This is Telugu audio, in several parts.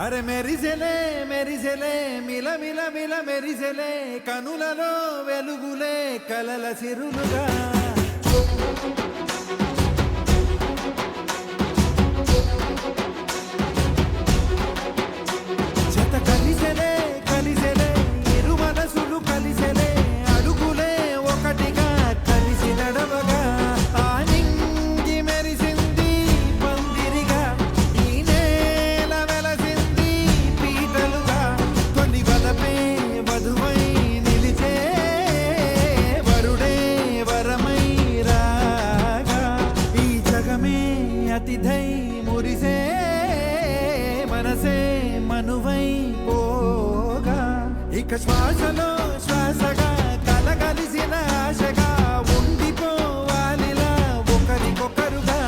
అరే మెరిసెలే మెరిసెలే మిల మిల మిల మెరిసెలే కనులలో వెలుగులే కలల సిరులుగా జత కలిసెలే కలిసెలే ఇరు మనసులు కలిసెలే అడుగులే ఒకటిగా కలిసి నడవగా ఆ నింగి మెరిసింది పందిరిగా ఈ నేల వెలసింది పీటలుగా తొలి వలపే వధువై నిలిచే వరుడే వరమై రాగా ఈ జగమే అతిథై మురిసే మనసే మనువై పోగా ఇక శ్వాసలో శ్వాసగా కలగలిసిన ఆశగా ఉండిపోవాలిలా ఒకరికొకరుగా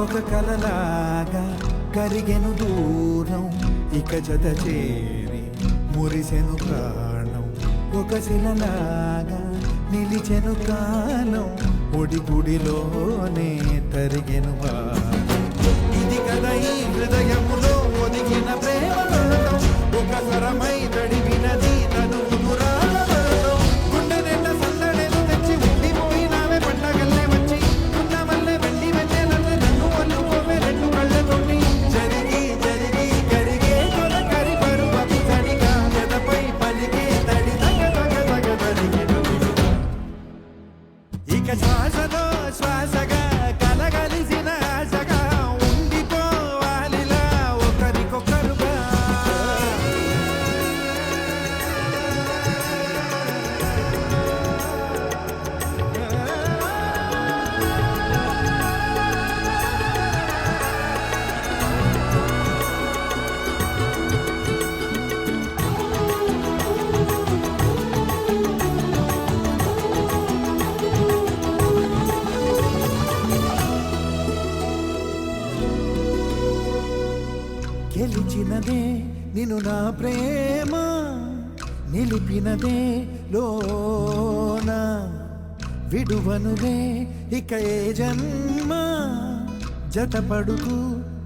ఒక కలలాగా కరిగెను దూరం ఇక జత చేరి మురిసెను ప్రాణం ఒక శిలలాగా నిలిచెను కాలం ఒడి గుడిలోనే తరిగెను ఇది కదా ఈ హృదయములో ఒదిగిన ప్రేమ ఒక స్వరమై తడివినది తను గుండె నిండా సల్లడేను తెచ్చి ఉండిపోయినావే పండగల్లే వచ్చి ఉన్నమల్లే వెళ్ళి వెళ్ళేలల్లే నన్ను అల్లుకోవే రెండు కళ్ళతోటి జరిగి జరిగి కరిగే కొలకరి పరువపు తడిగా ఎదపై పలికే తడి తగ తగ తగ తడిగెను ఇక శ్వాసలో శ్వాసగా కలగలిసిన ఆశగా ఉండిపోవాలిలా ఒకరికొకరుగా గెలిచినదే నిన్ను నా ప్రేమ నిలిపినదే లోన విడువనులే ఇక ఏ జన్మ జతపడుకు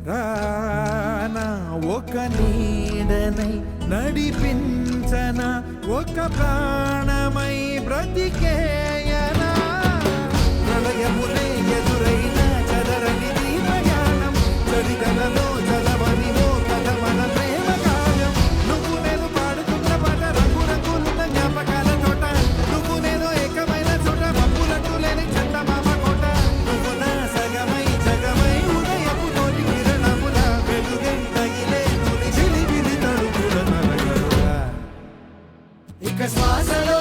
రానా ఒక నీడనై నడిపించన ఒక ప్రాణమై బ్రతికేయనా ప్రళయములే ఎదురైన చదరని దీపయానం చరితలలో చదవని ఓ కథ మన ప్రేమ కావ్యం నువ్వు నేను పాడుతున్న పాట రంగు రంగులున్న జ్ఞాపకాల తోట నువ్వు నేను ఏకమైన చోట మబ్బులట్టు లేని చందమామ కోట నువ్వు నా సగమై జగమై ఉదయపు తోటి కిరణముల వెలుగై తగిలే నులి చిలిబిలి తడుపుల నరగరుగా ఇక శ్వాసలో